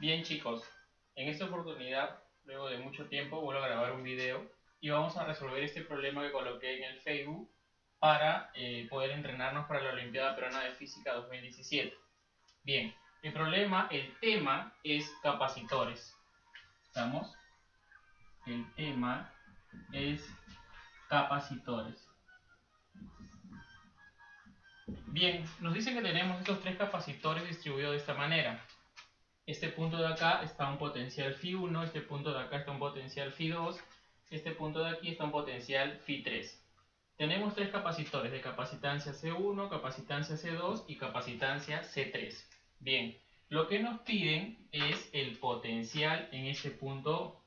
Bien chicos, en esta oportunidad, luego de mucho tiempo, vuelvo a grabar un video y vamos a resolver este problema que coloqué en el Facebook para poder entrenarnos para la Olimpiada Peruana de Física 2017. Bien, el tema es capacitores. ¿Estamos? El tema es capacitores. Bien, nos dice que tenemos estos tres capacitores distribuidos de esta manera. Este punto de acá está un potencial Φ1, este punto de acá está un potencial Φ2, este punto de aquí está un potencial Φ3. Tenemos tres capacitores de capacitancia C1, capacitancia C2 y capacitancia C3. Bien, lo que nos piden es el potencial en este punto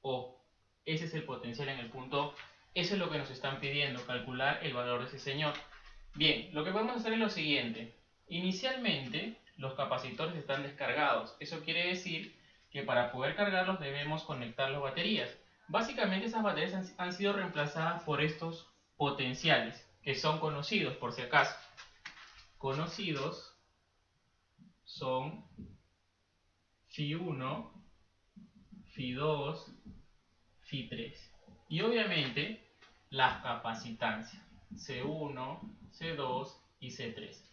O. Ese es el potencial en el punto. Eso es lo que nos están pidiendo, calcular el valor de ese señor. Bien, lo que podemos hacer es lo siguiente. Inicialmente, los capacitores están descargados. Eso quiere decir que para poder cargarlos debemos conectar las baterías. Básicamente esas baterías han sido reemplazadas por estos potenciales, que son conocidos por si acaso. Conocidos son Φ1, Φ2, Φ3. Y obviamente las capacitancias C1, C2 y C3.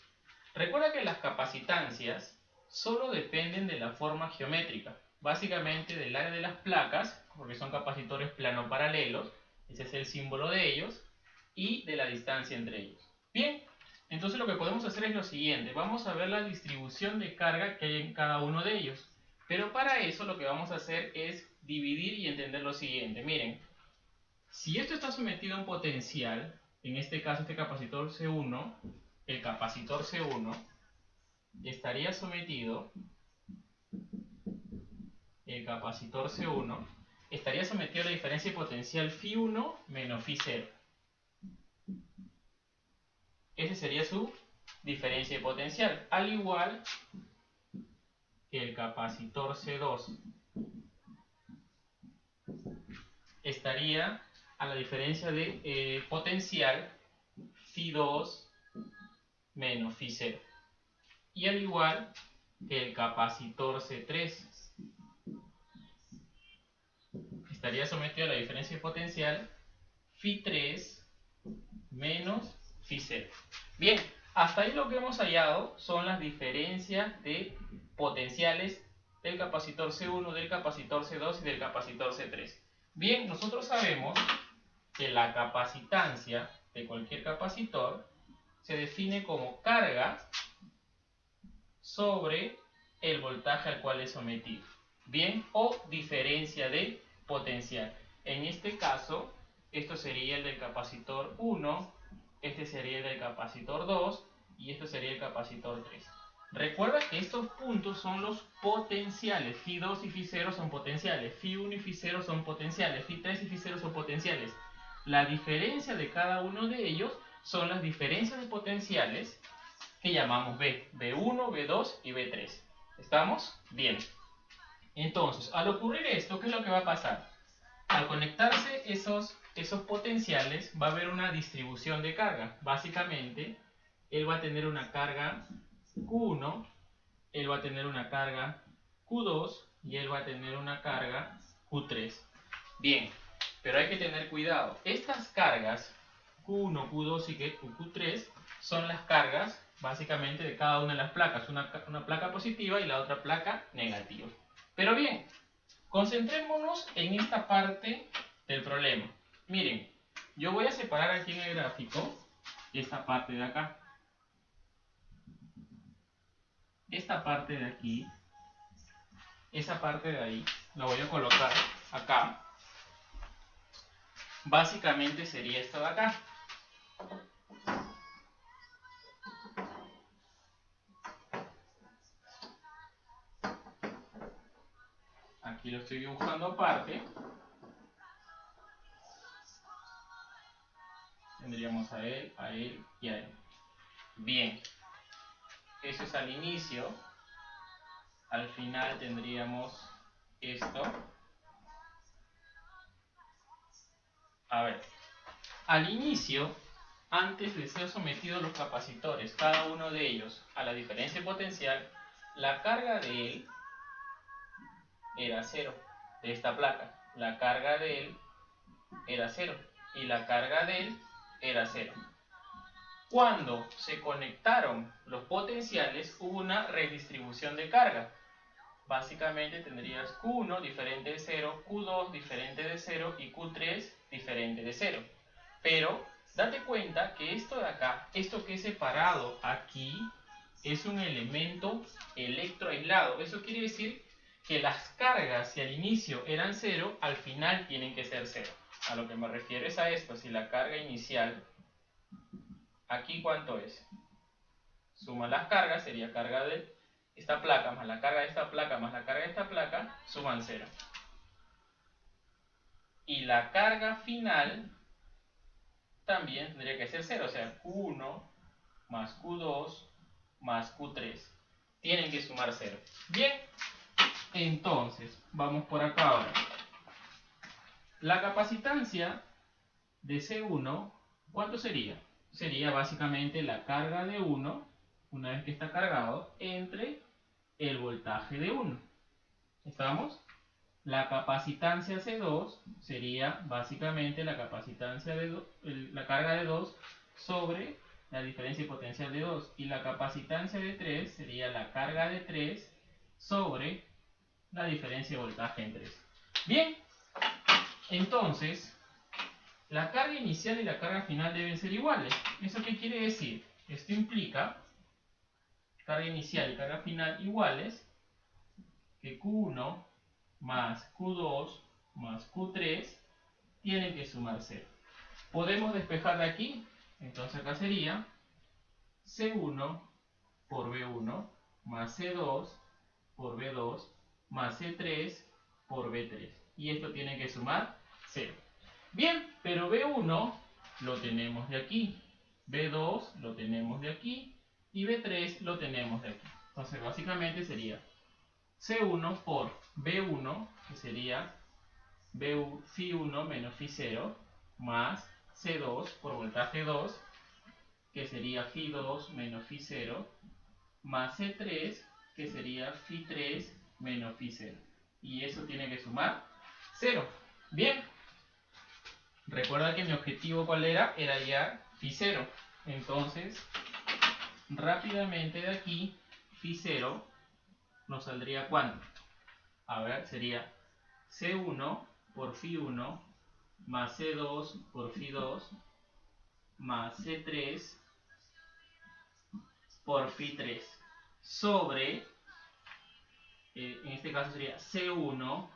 Recuerda que las capacitancias solo dependen de la forma geométrica, básicamente del área de las placas, porque son capacitores plano-paralelos, ese es el símbolo de ellos, y de la distancia entre ellos. Bien, entonces lo que podemos hacer es lo siguiente, vamos a ver la distribución de carga que hay en cada uno de ellos. Pero para eso lo que vamos a hacer es dividir y entender lo siguiente. Miren, si esto está sometido a un potencial, en este caso este capacitor C1, el capacitor C1 estaría sometido, el capacitor C1 estaría sometido a la diferencia de potencial Φ1 menos Φ0. Esa sería su diferencia de potencial, al igual que el capacitor C2 estaría a la diferencia de potencial Φ2 menos Φ0. Y al igual que el capacitor C3 estaría sometido a la diferencia de potencial Φ3 menos Φ0. Bien, hasta ahí lo que hemos hallado son las diferencias de potenciales del capacitor C1, del capacitor C2 y del capacitor C3. Bien, nosotros sabemos que la capacitancia de cualquier capacitor se define como carga sobre el voltaje al cual es sometido. Bien, o diferencia de potencial. En este caso, esto sería el del capacitor 1, este sería el del capacitor 2 y esto sería el capacitor 3. Recuerda que estos puntos son los potenciales. Φ2 y Φ0 son potenciales. Φ1 y Φ0 son potenciales. Φ3 y Φ0 son potenciales. La diferencia de cada uno de ellos son las diferencias de potenciales que llamamos B. B1, B2 y B3. ¿Estamos? Bien. Entonces, al ocurrir esto, ¿qué es lo que va a pasar? Al conectarse esos potenciales, va a haber una distribución de carga. Básicamente, él va a tener una carga Q1, él va a tener una carga Q2 y él va a tener una carga Q3. Bien, pero hay que tener cuidado. Estas cargas Q1, Q2 y Q3 son las cargas básicamente de cada una de las placas. Una placa positiva y la otra placa negativa. Pero bien, concentrémonos en esta parte del problema. Miren, yo voy a separar aquí en el gráfico esta parte de acá. Esta parte de aquí, esa parte de ahí, la voy a colocar acá. Básicamente sería esto de acá. Aquí lo estoy dibujando aparte. Tendríamos a él y a él. Bien. Eso es al inicio. Al final tendríamos esto. A ver. Al inicio, antes de ser sometidos los capacitores, cada uno de ellos, a la diferencia potencial, la carga de él era 0 de esta placa. La carga de él era 0 y la carga de él era 0. Cuando se conectaron los potenciales hubo una redistribución de carga. Básicamente tendrías Q1 diferente de 0, Q2 diferente de 0 y Q3 diferente de 0. Pero date cuenta que esto de acá, esto que es separado aquí, es un elemento electroaislado. Eso quiere decir que las cargas, si al inicio eran 0, al final tienen que ser 0. A lo que me refiero es a esto. Si la carga inicial, aquí ¿cuánto es? Suma las cargas, sería carga de esta placa más la carga de esta placa más la carga de esta placa, suman 0. Y la carga final también tendría que ser 0, o sea, Q1 más Q2 más Q3. Tienen que sumar 0. Bien, entonces, vamos por acá ahora. La capacitancia de C1, ¿cuánto sería? Sería básicamente la carga de 1, una vez que está cargado, entre el voltaje de 1. ¿Estamos? La capacitancia C2 sería básicamente la capacitancia de la carga de 2 sobre la diferencia potencial de 2. Y la capacitancia de 3 sería la carga de 3 sobre la diferencia de voltaje en 3. Bien, entonces, la carga inicial y la carga final deben ser iguales. ¿Eso qué quiere decir? Esto implica carga inicial y carga final iguales, que Q1 más Q2 más Q3 tienen que sumar 0. ¿Podemos despejar de aquí? Entonces acá sería C1 por B1 más C2 por B2 más C3 por B3. Y esto tiene que sumar 0. Bien, pero B1 lo tenemos de aquí, B2 lo tenemos de aquí y B3 lo tenemos de aquí. Entonces básicamente sería C1 por B1, que sería Φ1 menos Φ0, más C2 por voltaje 2, que sería Φ2 menos Φ0, más C3, que sería Φ3 menos Φ0. Y eso tiene que sumar 0. Bien. Recuerda que mi objetivo ¿cuál era? Era hallar Φ0. Entonces, rápidamente de aquí, Φ0 nos saldría ¿cuánto? A ver, sería C1 por Φ1 más C2 por Φ2 más C3 por Φ3 sobre, en este caso sería C1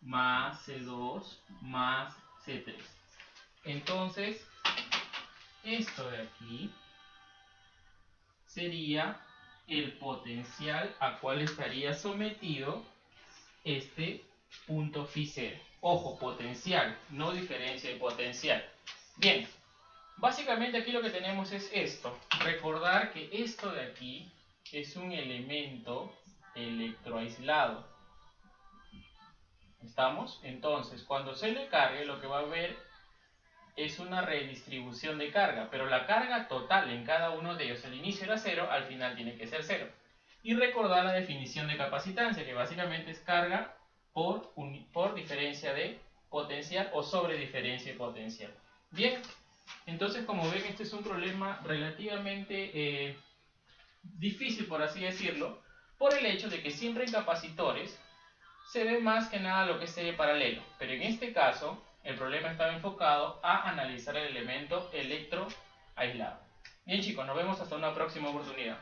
más C2 más C3. Entonces, esto de aquí sería el potencial a cual estaría sometido este punto Φ0. Ojo, potencial, no diferencia de potencial. Bien, básicamente aquí lo que tenemos es esto. Recordar que esto de aquí es un elemento electroaislado. ¿Estamos? Entonces, cuando se le cargue, lo que va a haber es una redistribución de carga, pero la carga total en cada uno de ellos, al inicio era 0, al final tiene que ser 0. Y recordar la definición de capacitancia, que básicamente es carga por diferencia de potencial o sobre diferencia de potencial. Bien, entonces como ven, este es un problema relativamente difícil, por así decirlo, por el hecho de que siempre en capacitores se ve más que nada lo que es serie paralelo, pero en este caso el problema estaba enfocado a analizar el elemento electroaislado. Bien chicos, nos vemos hasta una próxima oportunidad.